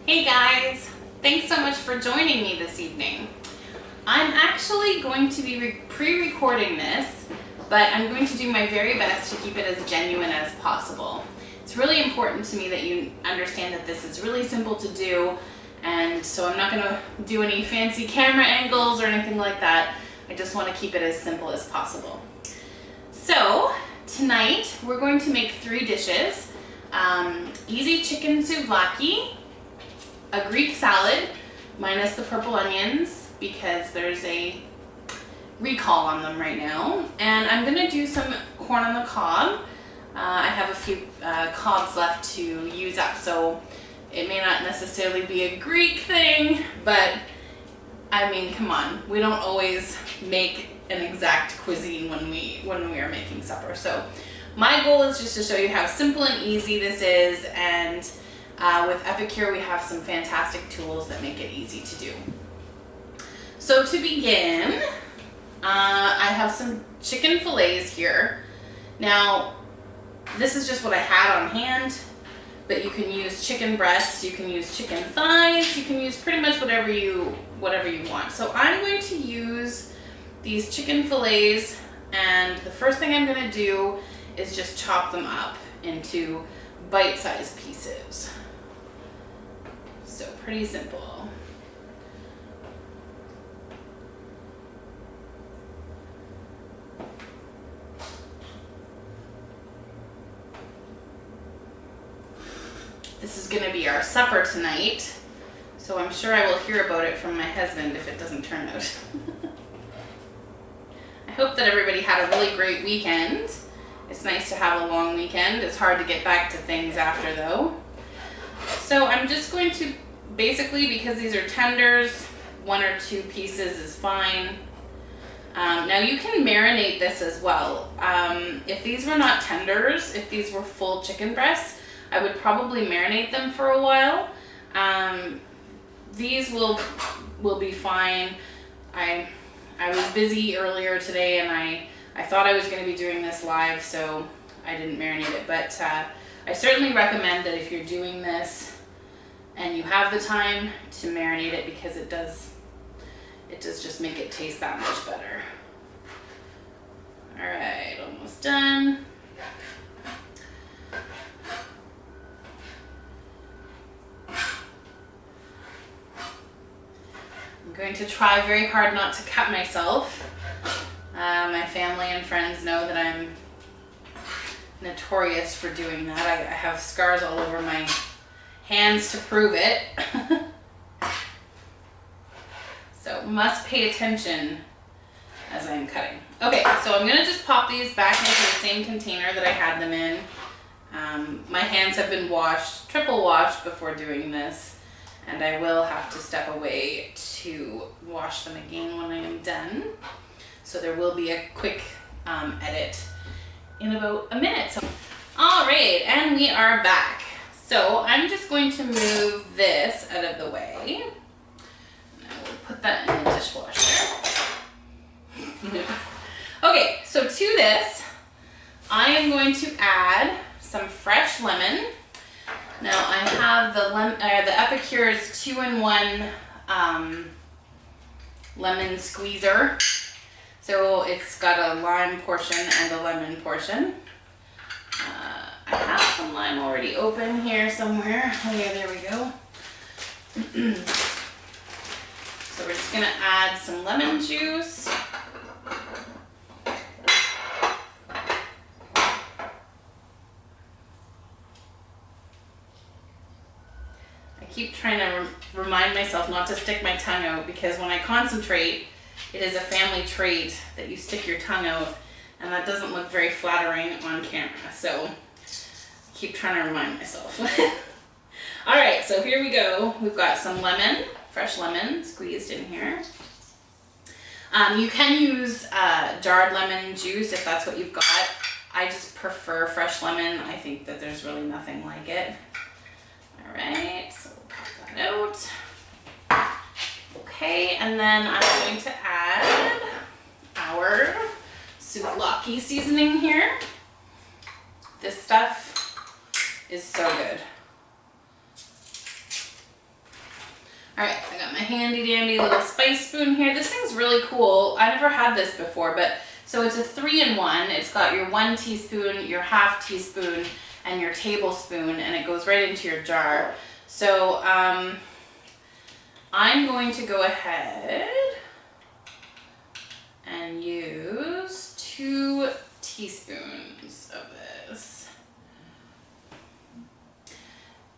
Hey guys, thanks so much for joining me this evening. I'm actually going to be pre-recording this, but I'm going to do my very best to keep it as genuine as possible. It's really important to me that you understand that this is really simple to do, and so I'm not going to do any fancy camera angles or anything like that. I just want to keep it as simple as possible. So tonight we're going to make 3 dishes. Easy chicken souvlaki, a Greek salad minus the purple onions because there's a recall on them right now, and I'm gonna do some corn on the cob. I have a few cobs left to use up, so it may not necessarily be a Greek thing, but I mean, come on, we don't always make an exact cuisine when we are making supper. So my goal is just to show you how simple and easy this is, and with Epicure we have some fantastic tools that make it easy to do. So to begin, I have some chicken fillets here. Now this is just what I had on hand, but you can use chicken breasts, you can use chicken thighs, you can use pretty much whatever you want. So I'm going to use these chicken fillets, and the first thing I'm going to do is just chop them up into bite-sized pieces. So pretty simple. This is going to be our supper tonight, so I'm sure I will hear about it from my husband if it doesn't turn out. I hope that everybody had a really great weekend. It's nice to have a long weekend. It's hard to get back to things after though. So I'm just going to basically, because these are tenders, 1 or 2 pieces is fine. Now you can marinate this as well. If these were not tenders, if these were full chicken breasts, I would probably marinate them for a while. These will be fine. I was busy earlier today, and I thought I was going to be doing this live, so I didn't marinate it. But I certainly recommend that if you're doing this and you have the time, to marinate it, because it does just make it taste that much better. All right, almost done. I'm going to try very hard not to cut myself. My family and friends know that I'm notorious for doing that. I have scars all over my hands to prove it. So must pay attention as I'm cutting. Okay, so I'm gonna just pop these back into the same container that I had them in. My hands have been washed, triple washed before doing this, and I will have to step away to wash them again when I am done. So there will be a quick edit in about a minute. So, all right, and we are back. So I'm just going to move this out of the way. And I will put that in the dishwasher. Okay, so to this, I am going to add some fresh lemon. Now I have the Epicure's 2-in-1 lemon squeezer. So it's got a lime portion and a lemon portion. I have some lime already open here somewhere. Oh yeah, there we go. So we're just gonna add some lemon juice. I keep trying to remind myself not to stick my tongue out, because when I concentrate, it is a family trait that you stick your tongue out, and that doesn't look very flattering on camera. So keep trying to remind myself. All right, so here we go. We've got some lemon, fresh lemon squeezed in here. You can use jarred lemon juice if that's what you've got. I just prefer fresh lemon. I think that there's really nothing like it. All right, so we'll pop that out. Okay, and then I'm going to add our souvlaki seasoning here. This stuff is so good. All right, I got my handy dandy little spice spoon here. This thing's really cool. I never had this before, but so it's a 3-in-1. It's got your 1 teaspoon, your ½ teaspoon, and your tablespoon, and it goes right into your jar. So I'm going to go ahead and use 2 teaspoons of this.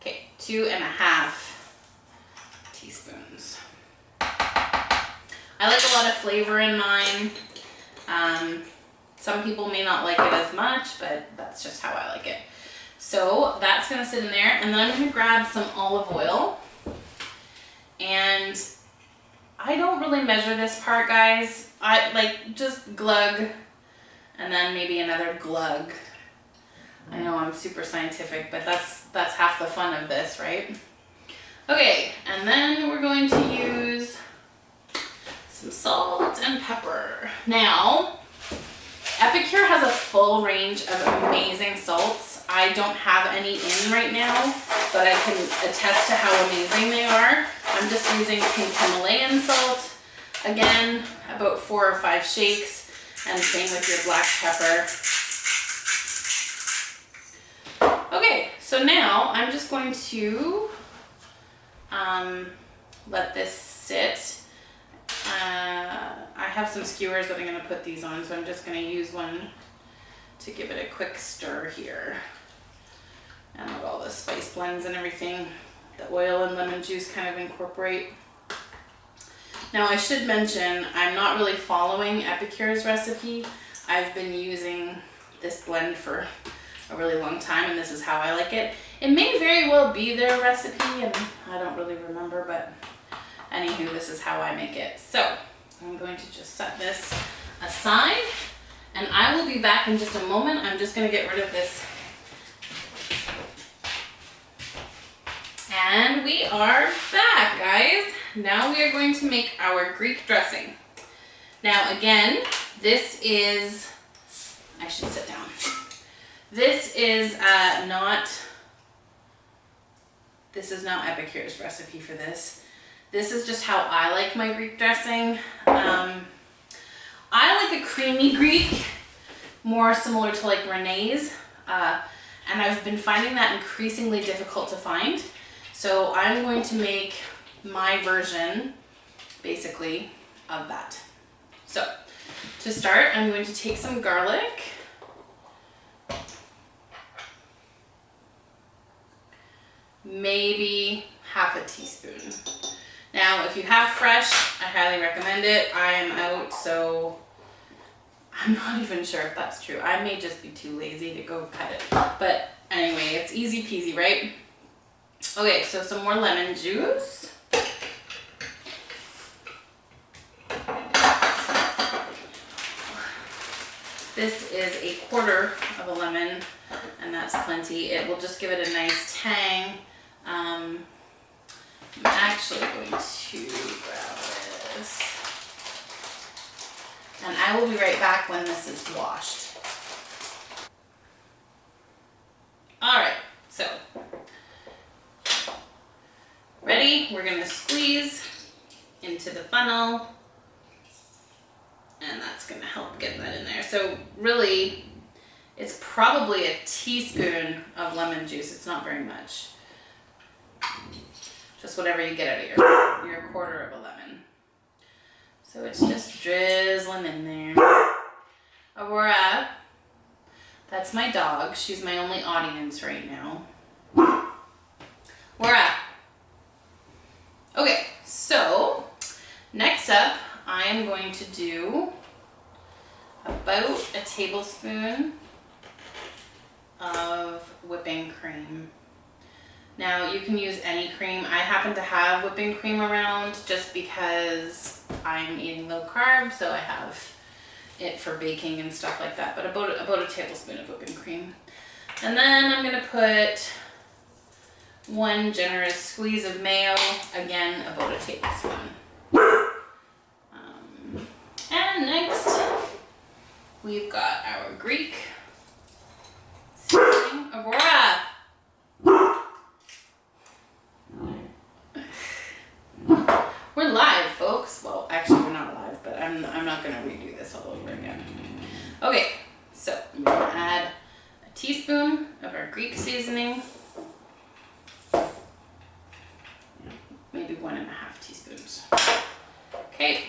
Okay, 2½ teaspoons. I like a lot of flavor in mine. Some people may not like it as much, but that's just how I like it. So that's gonna sit in there, and then I'm gonna grab some olive oil. And I don't really measure this part, guys. I like just glug, and then maybe another glug. I know I'm super scientific, but that's half the fun of this, right? Okay, and then we're going to use some salt and pepper. Now, Epicure has a full range of amazing salts. I don't have any in right now, but I can attest to how amazing they are. I'm just using pink Himalayan salt. Again, about 4 or 5 shakes, and same with your black pepper. Okay, so now I'm just going to let this sit. I have some skewers that I'm going to put these on, so I'm just going to use one to give it a quick stir here. And with all the spice blends and everything, the oil and lemon juice kind of incorporate. Now I should mention, I'm not really following Epicure's recipe. I've been using this blend for a really long time, and this is how I like it. It may very well be their recipe, and I don't really remember, but anywho, this is how I make it. So I'm going to just set this aside, and I will be back in just a moment. I'm just going to get rid of this. And we are back, guys. Now we are going to make our Greek dressing. Now again, this is, I should sit down. This is not Epicure's recipe for this. This is just how I like my Greek dressing. I like a creamy Greek, more similar to like Renee's, and I've been finding that increasingly difficult to find. So I'm going to make my version, basically, of that. So to start, I'm going to take some garlic. Maybe ½ teaspoon. Now, if you have fresh, I highly recommend it. I am out, so I'm not even sure if that's true. I may just be too lazy to go cut it. But anyway, it's easy peasy, right? Okay, so some more lemon juice. This is 1/4 of a lemon, and that's plenty. It will just give it a nice tang. I'm actually going to grab this, and I will be right back when this is washed. All right, so ready? We're going to squeeze into the funnel, and that's going to help get that in there. So really, it's probably a teaspoon of lemon juice. It's not very much. Just whatever you get out of your 1/4 of a lemon. So it's just drizzling in there. Aurora, that's my dog. She's my only audience right now. Aurora. Okay, so next up, I am going to do about a tablespoon of whipping cream. Now, you can use any cream. I happen to have whipping cream around just because I'm eating low carb, so I have it for baking and stuff like that, but about a tablespoon of whipping cream. And then I'm gonna put 1 generous squeeze of mayo, again, about a tablespoon. And next, we've got our Greek seasoning. Aurora! I'm not gonna redo this all over again. Okay, so I'm gonna add a teaspoon of our Greek seasoning. Maybe 1.5 teaspoons. Okay.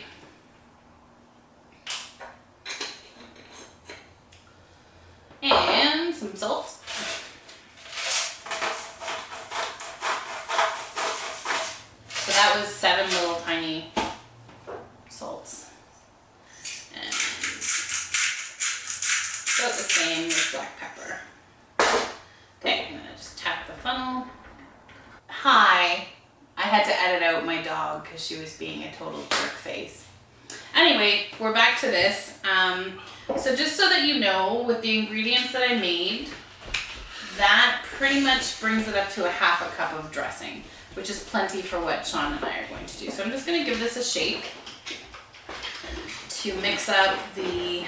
And some salt. So that was 7 little tiny salts. And about the same with black pepper. Okay, I'm gonna just tap the funnel. Hi. I had to edit out my dog because she was being a total jerk face. Anyway, we're back to this. So just so that you know, with the ingredients that I made, that pretty much brings it up to 1/2 cup of dressing, which is plenty for what Sean and I are going to do. So I'm just going to give this a shake to mix up the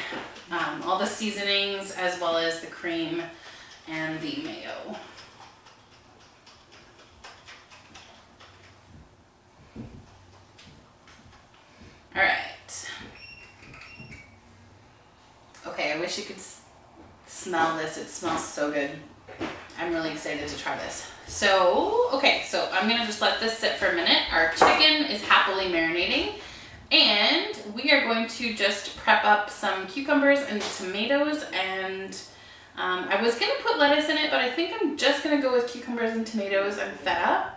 all the seasonings as well as the cream and the mayo. All right. Okay, I wish you could smell this. It smells so good. I'm really excited to try this. So, okay, so I'm gonna just let this sit for a minute. Our chicken is happily marinating, and we are going to just prep up some cucumbers and tomatoes, and I was gonna put lettuce in it, but I think I'm just gonna go with cucumbers and tomatoes and feta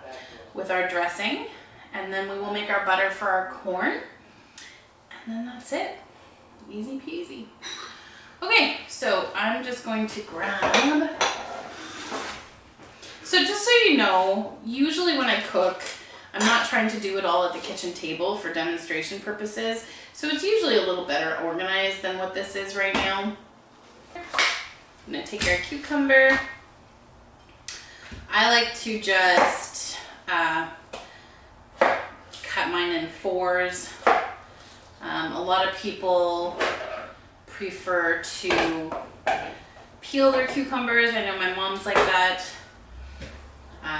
with our dressing, and then we will make our butter for our corn. And then that's it. Easy peasy. Okay, so I'm just going to grab... So just so you know, usually when I cook, I'm not trying to do it all at the kitchen table for demonstration purposes. So it's usually a little better organized than what this is right now. I'm gonna take our cucumber. I like to just cut mine in 4s. A lot of people prefer to peel their cucumbers. I know my mom's like that.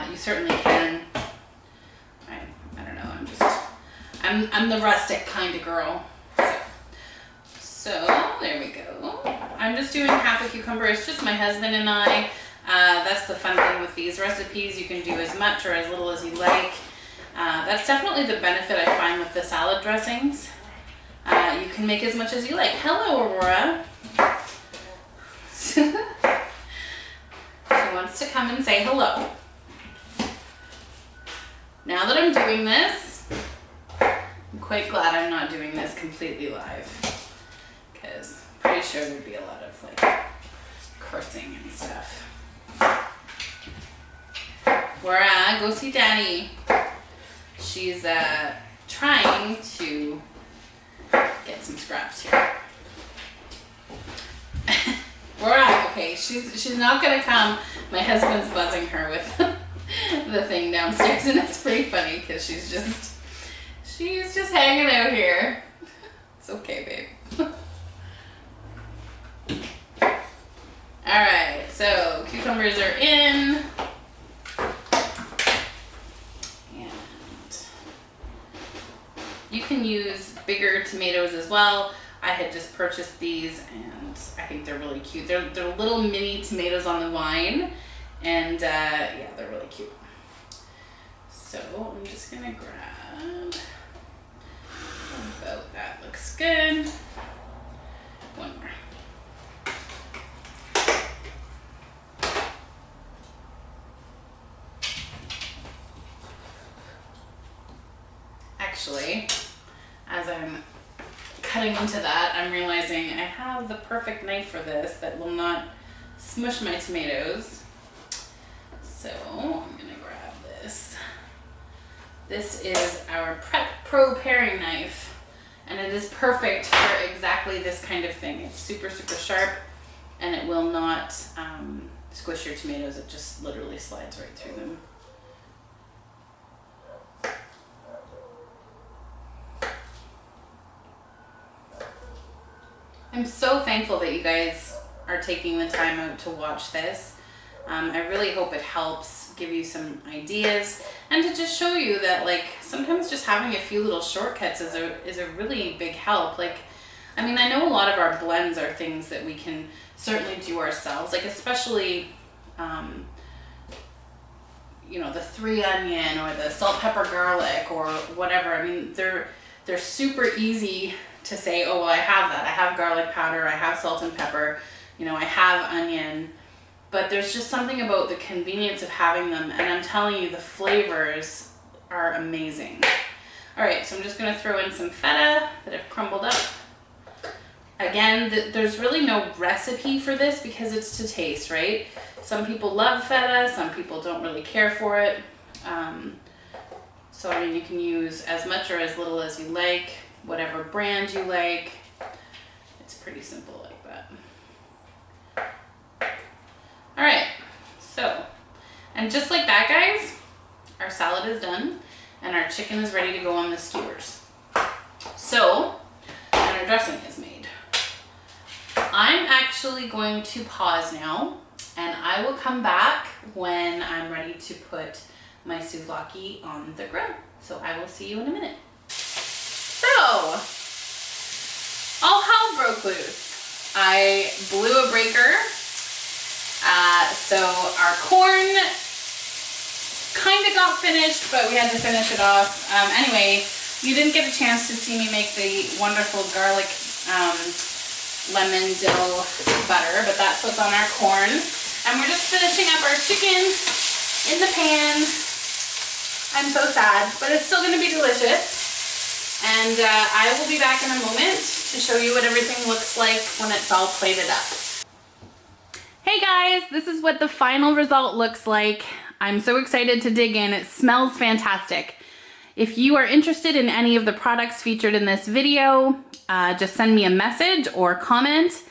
You certainly can. I don't know, I'm the rustic kind of girl. So there we go. I'm just doing 1/2 cucumber. It's just my husband and I. That's the fun thing with these recipes. You can do as much or as little as you like. That's definitely the benefit I find with the salad dressings. You can make as much as you like. Hello, Aurora. She wants to come and say hello. Now that I'm doing this, I'm quite glad I'm not doing this completely live, because I'm pretty sure there'd be a lot of like cursing and stuff. Aurora, go see Daddy. She's trying to get some scraps here. Aurora, okay, she's not gonna come. My husband's buzzing her with the thing downstairs, and it's pretty funny because she's just hanging out here. It's okay, babe. All right, so cucumbers are in. You can use bigger tomatoes as well. I had just purchased these and I think they're really cute. They're little mini tomatoes on the vine, and yeah, they're really cute. So I'm just gonna grab about that. Looks good. One more. Actually, as I'm cutting into that, I'm realizing I have the perfect knife for this that will not smush my tomatoes. So I'm gonna grab this. This is our Prep Pro paring knife, and it is perfect for exactly this kind of thing. It's super, super sharp, and it will not squish your tomatoes. It just literally slides right through them. I'm so thankful that you guys are taking the time out to watch this. I really hope it helps give you some ideas and to just show you that like sometimes just having a few little shortcuts is a really big help. Like, I mean, I know a lot of our blends are things that we can certainly do ourselves, like especially you know, the 3 onion or the salt, pepper, garlic or whatever. I mean, they're super easy to say, oh, well, I have that. I have garlic powder, I have salt and pepper, you know, I have onion. But there's just something about the convenience of having them, and I'm telling you, the flavors are amazing. All right, so I'm just gonna throw in some feta that I've crumbled up. Again, there's really no recipe for this because it's to taste, right? Some people love feta, some people don't really care for it. So I mean, you can use as much or as little as you like, whatever brand you like. It's pretty simple like that. All right, so, and just like that, guys, our salad is done and our chicken is ready to go on the skewers. So, and our dressing is made. I'm actually going to pause now and I will come back when I'm ready to put my souvlaki on the grill. So I will see you in a minute. So, all hell broke loose. I blew a breaker. So our corn kind of got finished, but we had to finish it off. Anyway, you didn't get a chance to see me make the wonderful garlic lemon dill butter, but that's what's on our corn. And we're just finishing up our chicken in the pan. I'm so sad, but it's still gonna be delicious. And I will be back in a moment to show you what everything looks like when it's all plated up. Hey guys, this is what the final result looks like. I'm so excited to dig in. It smells fantastic. If you are interested in any of the products featured in this video, just send me a message or comment,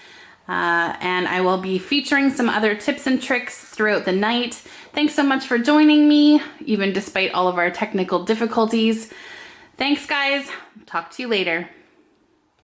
and I will be featuring some other tips and tricks throughout the night. Thanks so much for joining me, even despite all of our technical difficulties. Thanks guys, talk to you later.